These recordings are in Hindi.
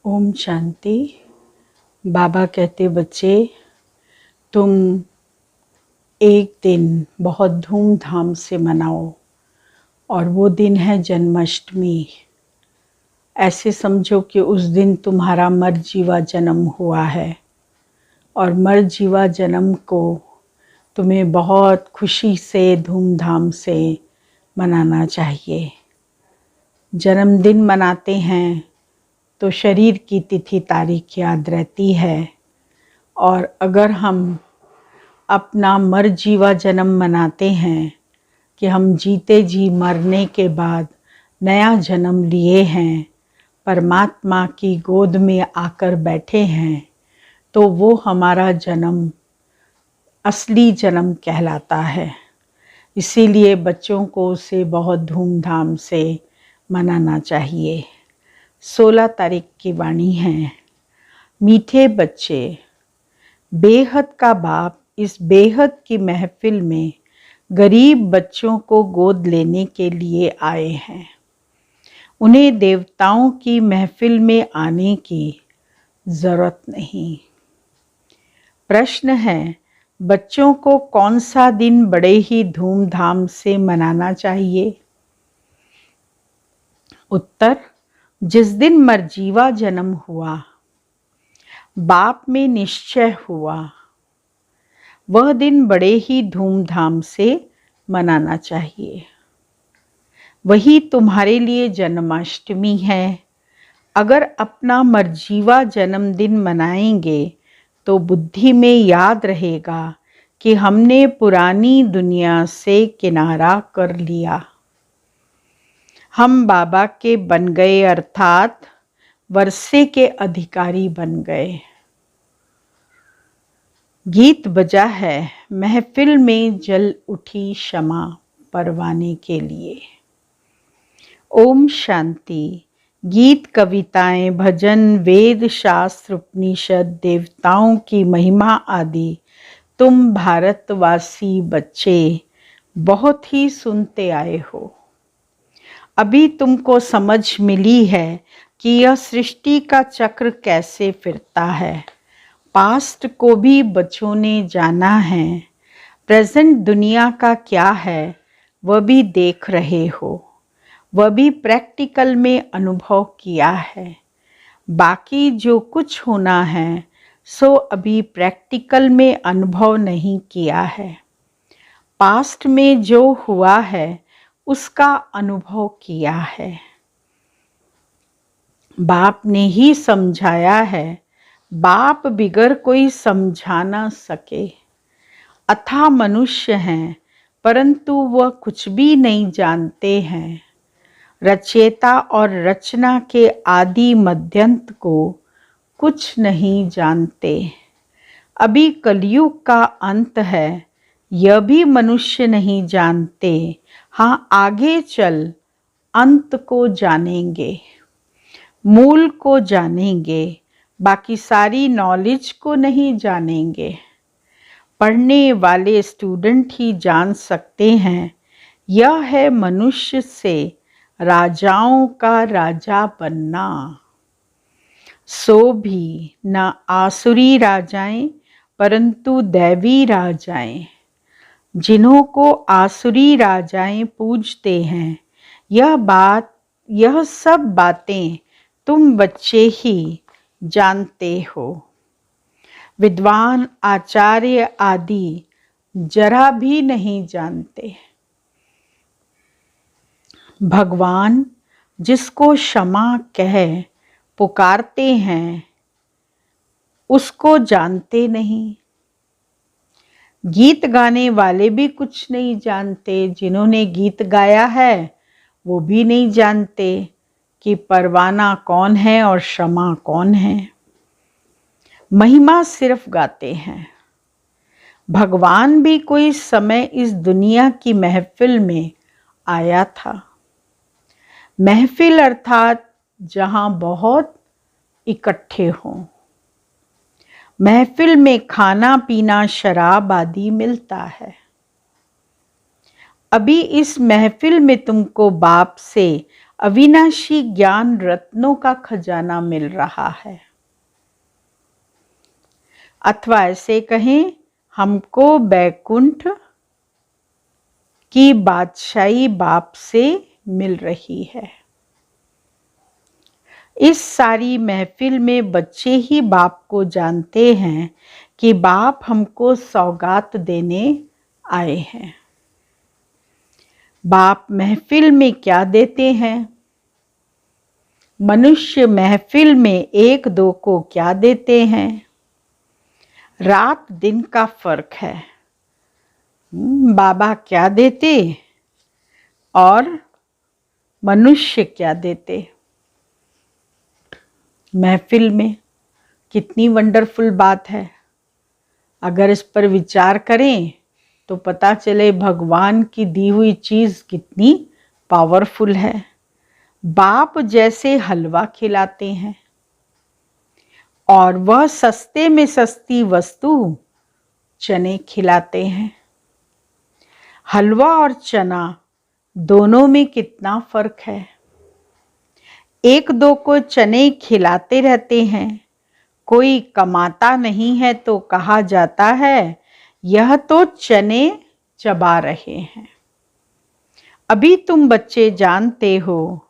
ओम शांति। बाबा कहते बच्चे, तुम एक दिन बहुत धूमधाम से मनाओ और वो दिन है जन्माष्टमी। ऐसे समझो कि उस दिन तुम्हारा मरजीवा जन्म हुआ है और मरजीवा जन्म को तुम्हें बहुत खुशी से धूमधाम से मनाना चाहिए। जन्मदिन मनाते हैं तो शरीर की तिथि तारीख याद रहती है, और अगर हम अपना मरजीवा जन्म मनाते हैं कि हम जीते जी मरने के बाद नया जन्म लिए हैं, परमात्मा की गोद में आकर बैठे हैं, तो वो हमारा जन्म असली जन्म कहलाता है। इसीलिए बच्चों को उसे बहुत धूमधाम से मनाना चाहिए। 16 तारीख की वाणी है। मीठे बच्चे, बेहद का बाप इस बेहद की महफिल में गरीब बच्चों को गोद लेने के लिए आए हैं। उन्हें देवताओं की महफिल में आने की ज़रूरत नहीं। प्रश्न है, बच्चों को कौन सा दिन बड़े ही धूमधाम से मनाना चाहिए? उत्तर, जिस दिन मरजीवा जन्म हुआ, बाप में निश्चय हुआ, वह दिन बड़े ही धूमधाम से मनाना चाहिए। वही तुम्हारे लिए जन्माष्टमी है। अगर अपना मरजीवा जन्मदिन मनाएंगे तो बुद्धि में याद रहेगा कि हमने पुरानी दुनिया से किनारा कर लिया। हम बाबा के बन गए, अर्थात वर्षे के अधिकारी बन गए। गीत बजा है, महफिल में जल उठी क्षमा परवाने के लिए। ओम शांति। गीत, कविताएं, भजन, वेद, शास्त्र, उपनिषद, देवताओं की महिमा आदि तुम भारतवासी बच्चे बहुत ही सुनते आए हो। अभी तुमको समझ मिली है कि यह सृष्टि का चक्र कैसे फिरता है। पास्ट को भी बच्चों ने जाना है। प्रेजेंट दुनिया का क्या है वह भी देख रहे हो, वह भी प्रैक्टिकल में अनुभव किया है। बाकी जो कुछ होना है सो अभी प्रैक्टिकल में अनुभव नहीं किया है। पास्ट में जो हुआ है उसका अनुभव किया है। बाप ने ही समझाया है, बाप बिगर कोई समझा ना सके। अथाह मनुष्य हैं परंतु वह कुछ भी नहीं जानते हैं। रचयिता और रचना के आदि मध्यंत को कुछ नहीं जानते। अभी कलयुग का अंत है, यह भी मनुष्य नहीं जानते। हाँ, आगे चल अंत को जानेंगे, मूल को जानेंगे, बाकी सारी नॉलेज को नहीं जानेंगे। पढ़ने वाले स्टूडेंट ही जान सकते हैं। यह है मनुष्य से राजाओं का राजा बनना। सो भी न आसुरी राजाएं परंतु दैवी राजाएं। जिन्हों को आसुरी राजाएं पूजते हैं, यह सब बातें तुम बच्चे ही जानते हो। विद्वान, आचार्य आदि जरा भी नहीं जानते। भगवान जिसको क्षमा कह पुकारते हैं उसको जानते नहीं। गीत गाने वाले भी कुछ नहीं जानते। जिन्होंने गीत गाया है वो भी नहीं जानते कि परवाना कौन है और क्षमा कौन है। महिमा सिर्फ गाते हैं। भगवान भी कोई समय इस दुनिया की महफिल में आया था। महफिल अर्थात जहां बहुत इकट्ठे हों। महफिल में खाना पीना शराब आदि मिलता है। अभी इस महफिल में तुमको बाप से अविनाशी ज्ञान रत्नों का खजाना मिल रहा है। अथवा ऐसे कहें, हमको बैकुंठ की बादशाही बाप से मिल रही है। इस सारी महफिल में बच्चे ही बाप को जानते हैं कि बाप हमको सौगात देने आए हैं। बाप महफिल में क्या देते हैं? मनुष्य महफिल में एक दो को क्या देते हैं? रात दिन का फर्क है। बाबा क्या देते और मनुष्य क्या देते? महफिल में कितनी वंडरफुल बात है। अगर इस पर विचार करें तो पता चले भगवान की दी हुई चीज़ कितनी पावरफुल है। बाप जैसे हलवा खिलाते हैं और वह सस्ते में सस्ती वस्तु चने खिलाते हैं। हलवा और चना दोनों में कितना फर्क है। एक दो को चने खिलाते रहते हैं, कोई कमाता नहीं है तो कहा जाता है यह तो चने चबा रहे हैं। अभी तुम बच्चे जानते हो,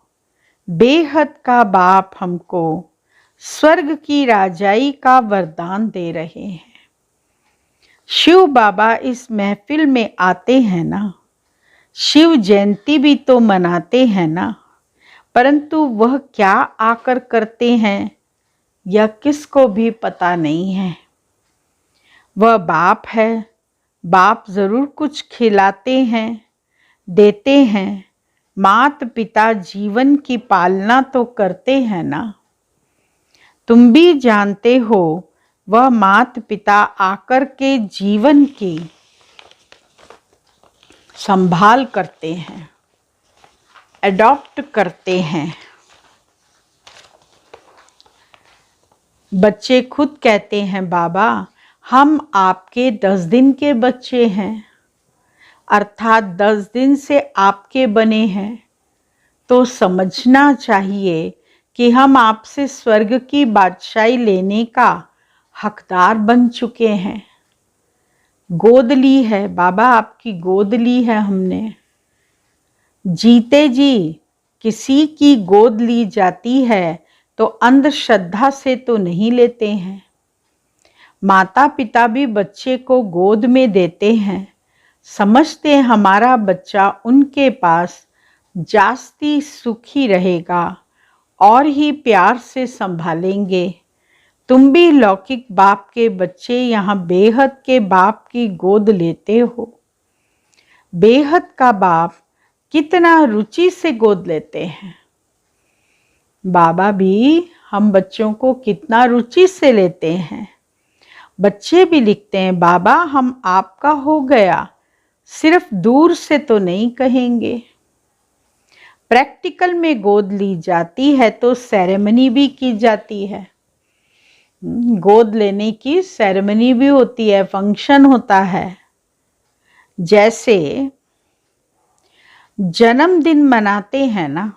बेहद का बाप हमको स्वर्ग की राजाई का वरदान दे रहे हैं। शिव बाबा इस महफिल में आते हैं ना, शिव जयंती भी तो मनाते हैं ना, परंतु वह क्या आकर करते हैं यह किसको भी पता नहीं है। वह बाप है, बाप जरूर कुछ खिलाते हैं, देते हैं। मात पिता जीवन की पालना तो करते हैं ना। तुम भी जानते हो वह मात पिता आकर के जीवन की संभाल करते हैं, अडॉप्ट करते हैं। बच्चे खुद कहते हैं, बाबा हम आपके 10 दिन के बच्चे हैं, अर्थात 10 दिन से आपके बने हैं, तो समझना चाहिए कि हम आपसे स्वर्ग की बादशाही लेने का हकदार बन चुके हैं। गोद ली है बाबा, आपकी गोद ली है हमने। जीते जी किसी की गोद ली जाती है तो अंधश्रद्धा से तो नहीं लेते हैं। माता पिता भी बच्चे को गोद में देते हैं, समझते हैं हमारा बच्चा उनके पास जास्ती सुखी रहेगा और ही प्यार से संभालेंगे। तुम भी लौकिक बाप के बच्चे यहाँ बेहद के बाप की गोद लेते हो। बेहद का बाप कितना रुचि से गोद लेते हैं। बाबा भी हम बच्चों को कितना रुचि से लेते हैं। बच्चे भी लिखते हैं, बाबा हम आपका हो गया, सिर्फ दूर से तो नहीं कहेंगे। प्रैक्टिकल में गोद ली जाती है तो सेरेमनी भी की जाती है। गोद लेने की सेरेमनी भी होती है, फंक्शन होता है। जैसे जन्मदिन मनाते हैं ना,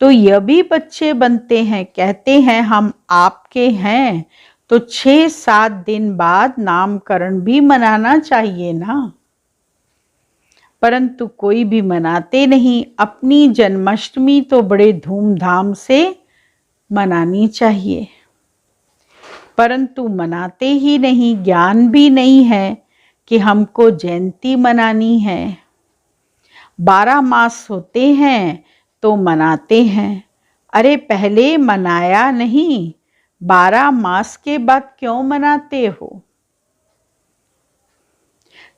तो यह भी बच्चे बनते हैं, कहते हैं हम आपके हैं, तो 6-7 दिन बाद नामकरण भी मनाना चाहिए ना। परंतु कोई भी मनाते नहीं। अपनी जन्माष्टमी तो बड़े धूमधाम से मनानी चाहिए, परंतु मनाते ही नहीं। ज्ञान भी नहीं है कि हमको जयंती मनानी है। 12 मास होते हैं तो मनाते हैं। अरे पहले मनाया नहीं, 12 मास के बाद क्यों मनाते हो?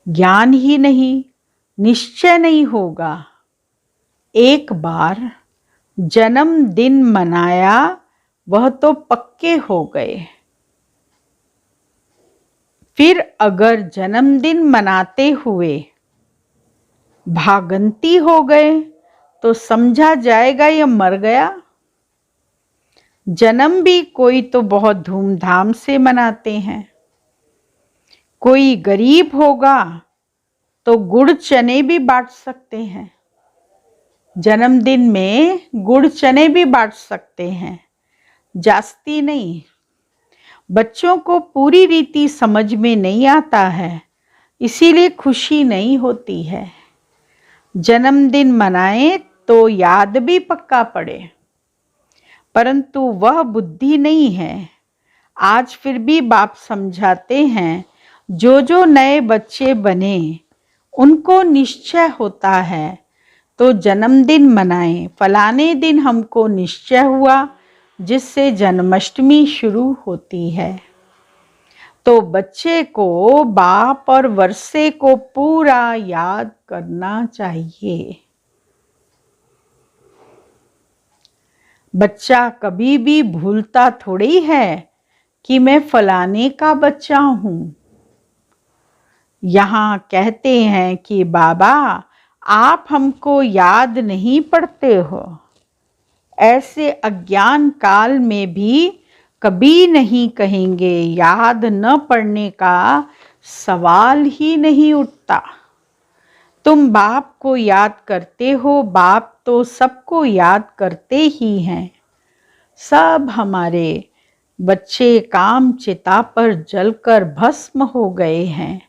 ज्ञान ही नहीं, निश्चय नहीं होगा। एक बार जन्मदिन मनाया वह तो पक्के हो गए। फिर अगर जन्मदिन मनाते हुए भागंती हो गए तो समझा जाएगा ये मर गया। जन्म भी कोई तो बहुत धूमधाम से मनाते हैं। कोई गरीब होगा तो गुड़ चने भी बांट सकते हैं। जन्मदिन में गुड़ चने भी बांट सकते हैं, जास्ती नहीं। बच्चों को पूरी रीति समझ में नहीं आता है, इसीलिए खुशी नहीं होती है। जन्मदिन मनाएं तो याद भी पक्का पड़े, परंतु वह बुद्धि नहीं है। आज फिर भी बाप समझाते हैं, जो जो नए बच्चे बने उनको निश्चय होता है तो जन्मदिन मनाएं। फलाने दिन हमको निश्चय हुआ, जिससे जन्माष्टमी शुरू होती है। तो बच्चे को बाप और वर्षे को पूरा याद करना चाहिए। बच्चा कभी भी भूलता थोड़ी है कि मैं फलाने का बच्चा हूँ। यहाँ कहते हैं कि बाबा आप हमको याद नहीं पड़ते हो। ऐसे अज्ञान काल में भी कभी नहीं कहेंगे, याद न पड़ने का सवाल ही नहीं उठता। तुम बाप को याद करते हो, बाप तो सबको याद करते ही हैं। सब हमारे बच्चे काम चिता पर जलकर भस्म हो गए हैं।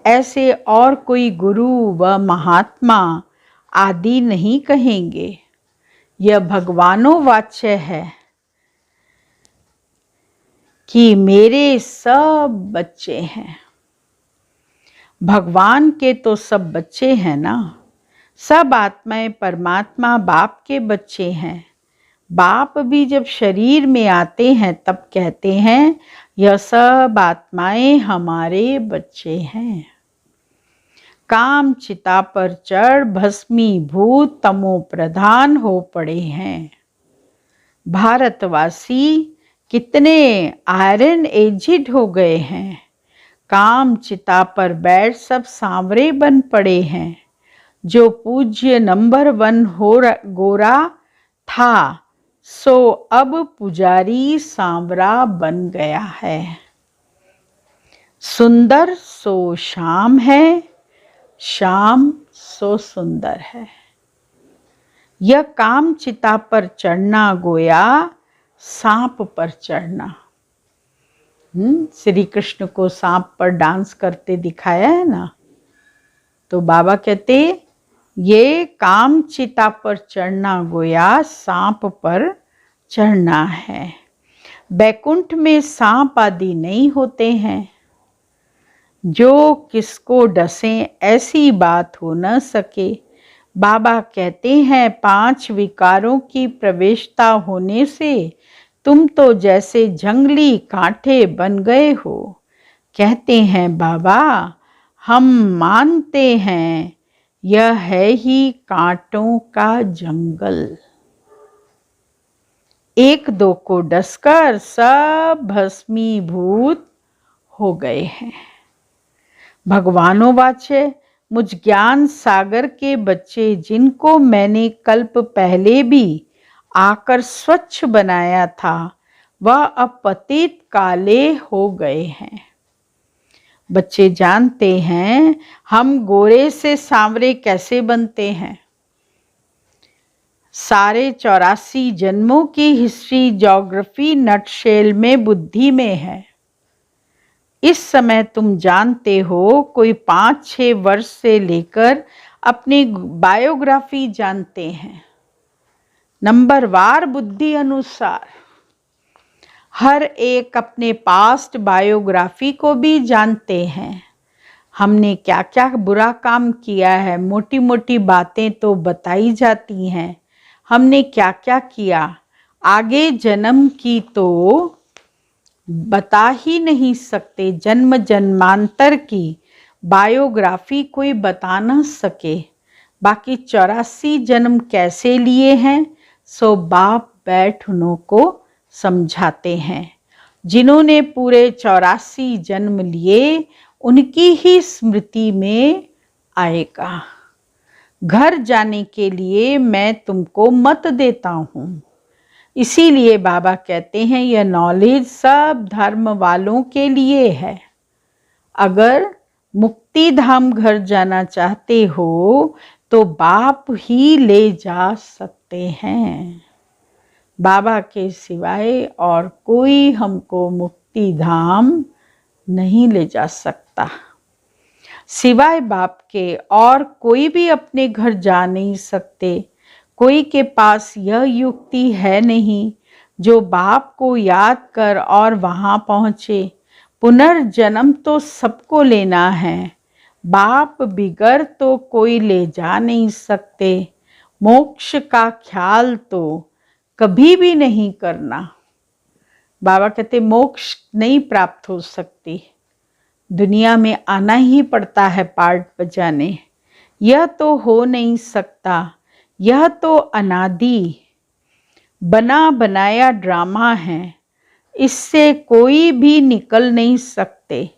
ऐसे और कोई गुरु व महात्मा आदि नहीं कहेंगे। यह भगवानोवाच्य है कि मेरे सब बच्चे हैं। भगवान के तो सब बच्चे हैं ना। सब आत्माएं परमात्मा बाप के बच्चे हैं। बाप भी जब शरीर में आते हैं तब कहते हैं, यह सब आत्माएं हमारे बच्चे हैं। काम चिता पर चढ़ भस्मीभूत तमो प्रधान हो पड़े हैं। भारतवासी कितने आयरन एजिड हो गए हैं। काम चिता पर बैठ सब सांवरे बन पड़े हैं। जो पूज्य नंबर 1 गोरा था, सो अब पुजारी सांवरा बन गया है। सुंदर सो शाम है, शाम सो सुंदर है। यह काम चिता पर चढ़ना गोया सांप पर चढ़ना। श्री कृष्ण को सांप पर डांस करते दिखाया है ना। तो बाबा कहते, ये काम चिता पर चढ़ना गोया सांप पर चढ़ना है। बैकुंठ में सांप आदि नहीं होते हैं। जो किसको डसें ऐसी बात हो न सके। बाबा कहते हैं, 5 विकारों की प्रवेशता होने से तुम तो जैसे जंगली कांटे बन गए हो। कहते हैं बाबा, हम मानते हैं यह है ही कांटों का जंगल। 1-2 को डसकर सब भस्मीभूत हो गए हैं। भगवानोवाच्य, मुझ ज्ञान सागर के बच्चे जिनको मैंने कल्प पहले भी आकर स्वच्छ बनाया था, वह अब पतित काले हो गए हैं। बच्चे जानते हैं हम गोरे से सांवरे कैसे बनते हैं। सारे 84 जन्मों की हिस्ट्री ज्योग्राफी नटशेल में बुद्धि में है। इस समय तुम जानते हो, कोई 5-6 वर्ष से लेकर अपनी बायोग्राफी जानते हैं। नंबरवार बुद्धि अनुसार हर एक अपने पास्ट बायोग्राफी को भी जानते हैं। हमने क्या क्या बुरा काम किया है, मोटी मोटी बातें तो बताई जाती हैं। हमने क्या क्या किया, आगे जन्म की तो बता ही नहीं सकते। जन्म जन्मांतर की बायोग्राफी कोई बता ना सके। बाकी 84 जन्म कैसे लिए हैं, सो बाप बैठ उन्हों को समझाते हैं। जिन्होंने पूरे 84 जन्म लिए, उनकी ही स्मृति में आएगा। घर जाने के लिए मैं तुमको मत देता हूँ। इसीलिए बाबा कहते हैं, यह नॉलेज सब धर्म वालों के लिए है। अगर मुक्ति धाम घर जाना चाहते हो तो बाप ही ले जा सकते हैं। बाबा के सिवाय और कोई हमको मुक्ति धाम नहीं ले जा सकता। सिवाय बाप के और कोई भी अपने घर जा नहीं सकते। कोई के पास यह युक्ति है नहीं जो बाप को याद कर और वहाँ पहुँचे। पुनर्जन्म तो सबको लेना है, बाप बिगर तो कोई ले जा नहीं सकते। मोक्ष का ख्याल तो कभी भी नहीं करना। बाबा कहते मोक्ष नहीं प्राप्त हो सकती, दुनिया में आना ही पड़ता है पार्ट बजाने। यह तो हो नहीं सकता, यह तो अनादि बना बनाया ड्रामा है, इससे कोई भी निकल नहीं सकते।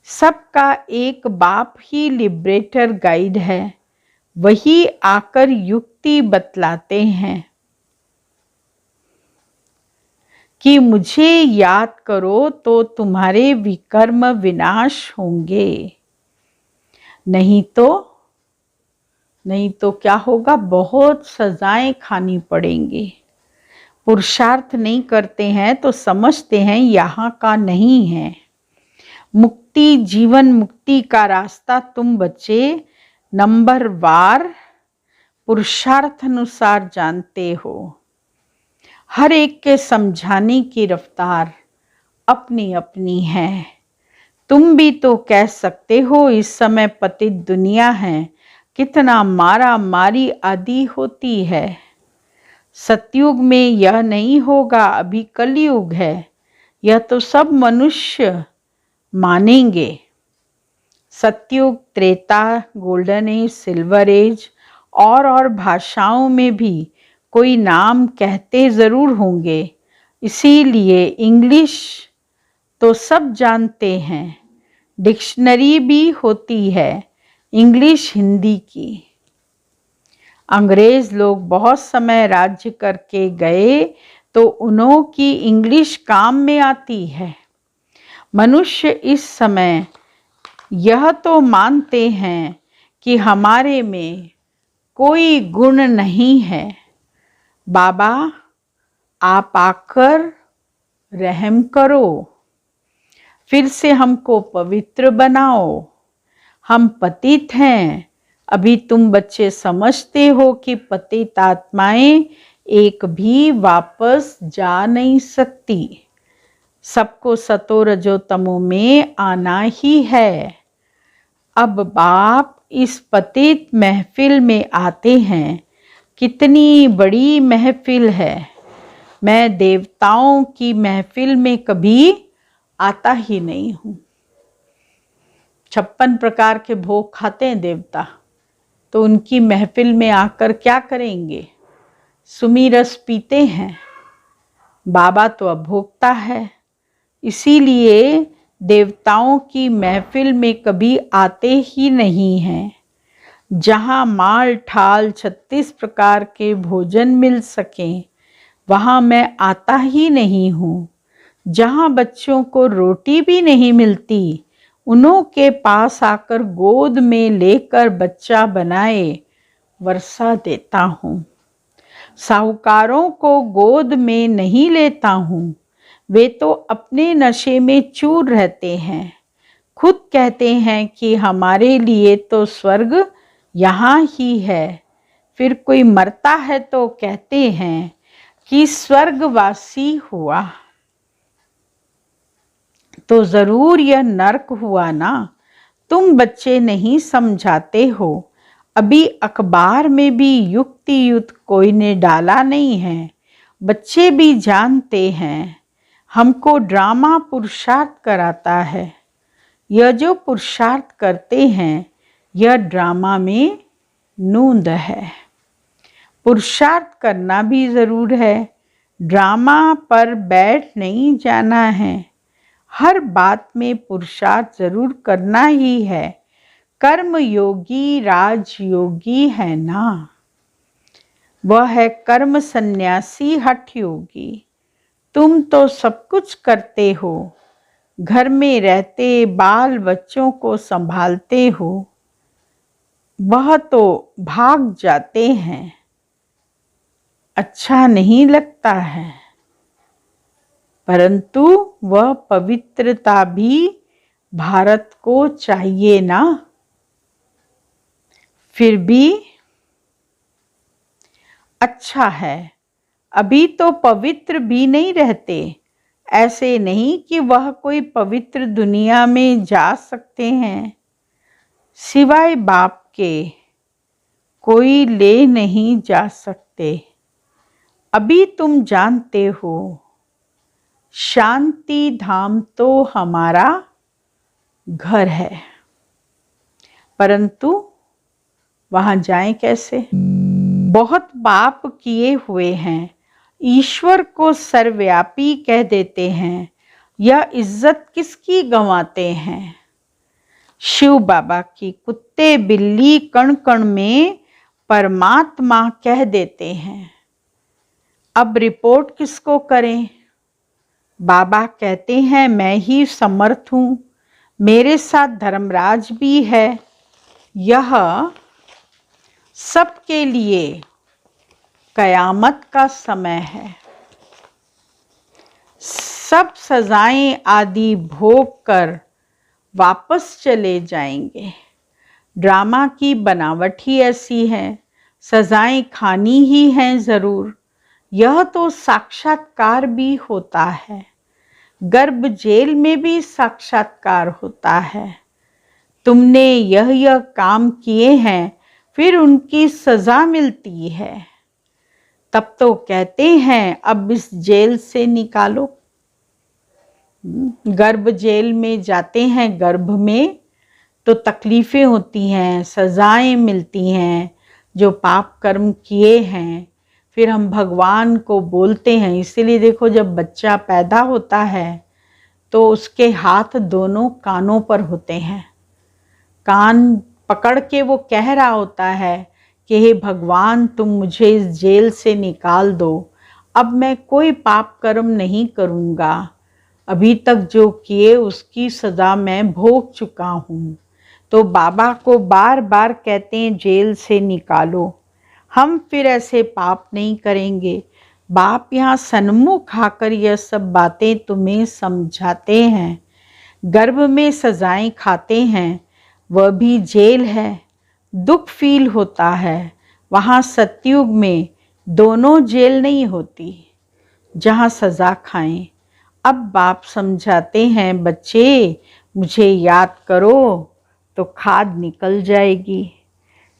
सबका एक बाप ही लिबरेटर गाइड है, वही आकर युक्ति बतलाते हैं कि मुझे याद करो तो तुम्हारे विकर्म विनाश होंगे। नहीं तो क्या होगा, बहुत सजाएं खानी पड़ेंगी। पुरुषार्थ नहीं करते हैं तो समझते हैं यहाँ का नहीं है। मुक्ति, जीवन मुक्ति का रास्ता तुम बच्चे नंबर वार पुरुषार्थ अनुसार जानते हो। हर एक के समझाने की रफ्तार अपनी अपनी है। तुम भी तो कह सकते हो इस समय पतित दुनिया है, कितना मारा मारी आदि होती है। सतयुग में यह नहीं होगा, अभी कलयुग है, यह तो सब मनुष्य मानेंगे। Satyuga, Treta, golden age, silver age और भाषाओं में भी कोई नाम कहते ज़रूर होंगे। इसीलिए इंग्लिश तो सब जानते हैं, डिक्शनरी भी होती है इंग्लिश हिंदी की। अंग्रेज लोग बहुत समय राज्य करके गए तो उन्हों की इंग्लिश काम में आती है। मनुष्य इस समय यह तो मानते हैं कि हमारे में कोई गुण नहीं है। बाबा आप आकर रहम करो, फिर से हमको पवित्र बनाओ। हम पतित हैं, अभी तुम बच्चे समझते हो कि पतित आत्माएं एक भी वापस जा नहीं सकती। सबको सतो रजो तमो में आना ही है। अब बाप इस पतित महफिल में आते हैं, कितनी बड़ी महफिल है। मैं देवताओं की महफिल में कभी आता ही नहीं हूँ। 56 प्रकार के भोग खाते हैं देवता, तो उनकी महफिल में आकर क्या करेंगे? सुमीरस पीते हैं। बाबा तो अभोक्ता है, इसीलिए देवताओं की महफिल में कभी आते ही नहीं हैं। जहाँ माल ठाल 36 प्रकार के भोजन मिल सकें, वहाँ मैं आता ही नहीं हूँ। जहाँ बच्चों को रोटी भी नहीं मिलती, उन्हों के पास आकर गोद में लेकर बच्चा बनाए वर्षा देता हूँ। साहूकारों को गोद में नहीं लेता हूँ, वे तो अपने नशे में चूर रहते हैं। खुद कहते हैं कि हमारे लिए तो स्वर्ग यहाँ ही है, फिर कोई मरता है तो कहते हैं कि स्वर्गवासी हुआ, तो ज़रूर यह नरक हुआ ना। तुम बच्चे नहीं समझाते हो। अभी अखबार में भी युक्ति कोई ने डाला नहीं है। बच्चे भी जानते हैं, हमको ड्रामा पुरुषार्थ कराता है। यह जो पुरुषार्थ करते हैं, यह ड्रामा में नूंद है। पुरुषार्थ करना भी ज़रूर है, ड्रामा पर बैठ नहीं जाना है। हर बात में पुरुषार्थ ज़रूर करना ही है। कर्म योगी राजयोगी है ना, वह है कर्म सन्यासी हठ योगी। तुम तो सब कुछ करते हो, घर में रहते बाल बच्चों को संभालते हो। वह तो भाग जाते हैं, अच्छा नहीं लगता है, परंतु वह पवित्रता भी भारत को चाहिए ना। फिर भी अच्छा है, अभी तो पवित्र भी नहीं रहते। ऐसे नहीं कि वह कोई पवित्र दुनिया में जा सकते हैं, सिवाय बाप के कोई ले नहीं जा सकते। अभी तुम जानते हो, शांति धाम तो हमारा घर है, परंतु वहां जाएं कैसे? बहुत पाप किए हुए हैं, ईश्वर को सर्वव्यापी कह देते हैं, यह इज्जत किसकी गंवाते हैं? शिव बाबा की कुत्ते बिल्ली कण कण में परमात्मा कह देते हैं। अब रिपोर्ट किसको करें? बाबा कहते हैं मैं ही समर्थ हूं, मेरे साथ धर्मराज भी है। यह सबके लिए कयामत का समय है। सब सजाएं आदि भोग कर वापस चले जाएंगे। ड्रामा की बनावट ही ऐसी है, सजाएं खानी ही हैं जरूर। यह तो साक्षात्कार भी होता है, गर्भ जेल में भी साक्षात्कार होता है। तुमने यह काम किए हैं, फिर उनकी सजा मिलती है। तब तो कहते हैं अब इस जेल से निकालो। गर्भ जेल में जाते हैं, गर्भ में तो तकलीफें होती हैं, सजाएं मिलती हैं जो पाप कर्म किए हैं। फिर हम भगवान को बोलते हैं। इसीलिए देखो, जब बच्चा पैदा होता है तो उसके हाथ दोनों कानों पर होते हैं। कान पकड़ के वो कह रहा होता है कि हे भगवान, तुम मुझे इस जेल से निकाल दो, अब मैं कोई पाप कर्म नहीं करूँगा। अभी तक जो किए उसकी सज़ा मैं भोग चुका हूँ। तो बाबा को बार बार कहते हैं जेल से निकालो, हम फिर ऐसे पाप नहीं करेंगे। बाप यहाँ सन्मुख आकर यह सब बातें तुम्हें समझाते हैं। गर्भ में सजाएं खाते हैं, वह भी जेल है, दुख फील होता है। वहाँ सतयुग में दोनों जेल नहीं होती जहाँ सजा खाएं। अब बाप समझाते हैं, बच्चे मुझे याद करो तो खाद निकल जाएगी।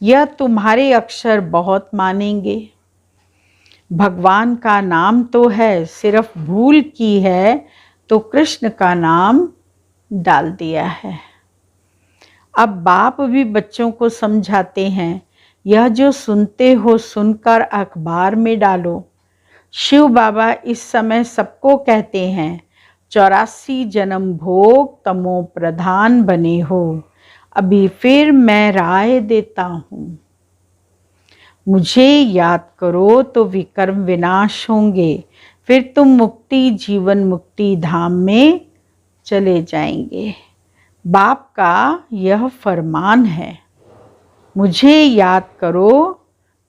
यह तुम्हारे अक्षर बहुत मानेंगे। भगवान का नाम तो है, सिर्फ भूल की है तो कृष्ण का नाम डाल दिया है। अब बाप भी बच्चों को समझाते हैं, यह जो सुनते हो सुनकर अखबार में डालो। शिव बाबा इस समय सबको कहते हैं 84 जन्म भोग तमो प्रधान बने हो। अभी फिर मैं राय देता हूँ, मुझे याद करो तो विकर्म विनाश होंगे, फिर तुम मुक्ति जीवन मुक्ति धाम में चले जाएंगे। बाप का यह फरमान है, मुझे याद करो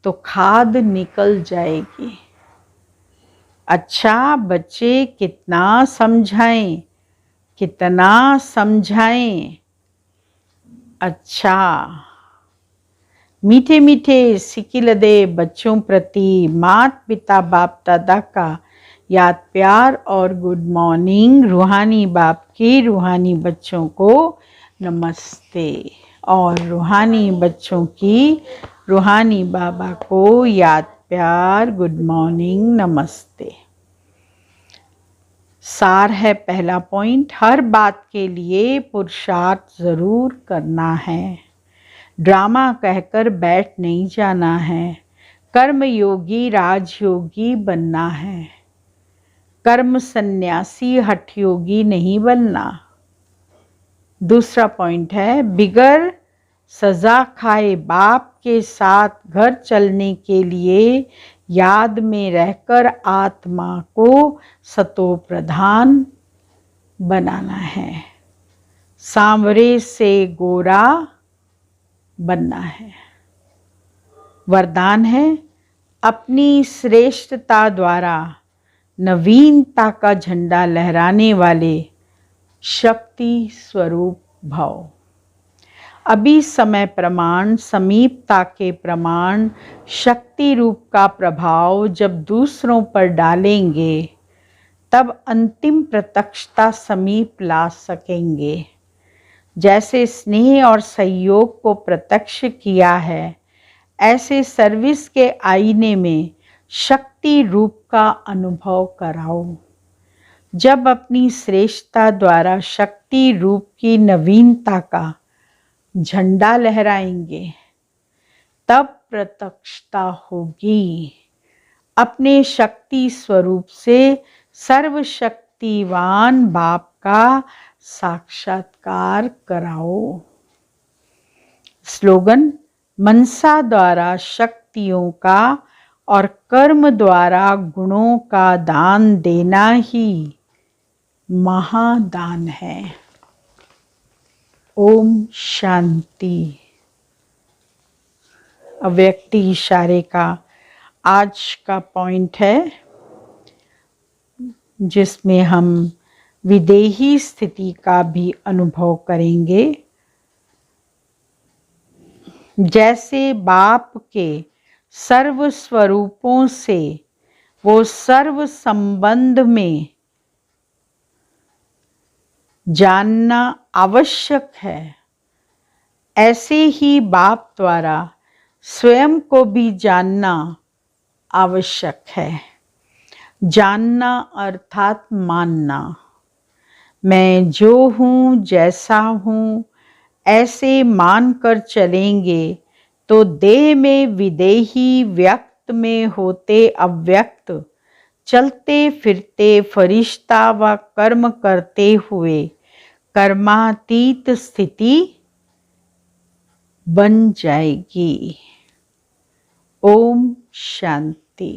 तो खाद निकल जाएगी। अच्छा बच्चे, कितना समझाएं, कितना समझाएं। अच्छा, मीठे मीठे सिकिलदे बच्चों प्रति माता पिता बाप दादा का याद प्यार और गुड मॉर्निंग। रूहानी बाप की रूहानी बच्चों को नमस्ते, और रूहानी बच्चों की रूहानी बाबा को याद प्यार गुड मॉर्निंग नमस्ते। सार है पहला पॉइंट, हर बात के लिए पुरुषार्थ ज़रूर करना है। ड्रामा कहकर बैठ नहीं जाना है। कर्म योगी राजयोगी बनना है, कर्म सन्यासी हठ योगी नहीं बनना। दूसरा पॉइंट है, बिगर सजा खाए बाप के साथ घर चलने के लिए याद में रहकर आत्मा को सतो प्रधान बनाना है। सांवरे से गोरा बनना है। वरदान है अपनी श्रेष्ठता द्वारा नवीनता का झंडा लहराने वाले शक्ति स्वरूप भव। अभी समय प्रमाण, समीपता के प्रमाण, शक्ति रूप का प्रभाव जब दूसरों पर डालेंगे तब अंतिम प्रत्यक्षता समीप ला सकेंगे। जैसे स्नेह और सहयोग को प्रत्यक्ष किया है, ऐसे सर्विस के आईने में शक्ति रूप का अनुभव कराओ। जब अपनी श्रेष्ठता द्वारा शक्ति रूप की नवीनता का झंडा लहराएंगे तब प्रत्यक्षता होगी। अपने शक्ति स्वरूप से सर्वशक्तिवान बाप का साक्षात्कार कराओ। स्लोगन: मनसा द्वारा शक्तियों का और कर्म द्वारा गुणों का दान देना ही महादान है। ओम शांति। अव्यक्त इशारे का आज का पॉइंट है, जिसमें हम विदेही स्थिति का भी अनुभव करेंगे। जैसे बाप के सर्व स्वरूपों से वो सर्व संबंध में जानना आवश्यक है, ऐसे ही बाप द्वारा स्वयं को भी जानना आवश्यक है। जानना अर्थात मानना। मैं जो हूँ, जैसा हूँ, ऐसे मानकर चलेंगे तो देह में विदेही, व्यक्त में होते अव्यक्त, चलते फिरते फरिश्ता व कर्म करते हुए कर्मातीत स्थिति बन जाएगी। ओम शांति।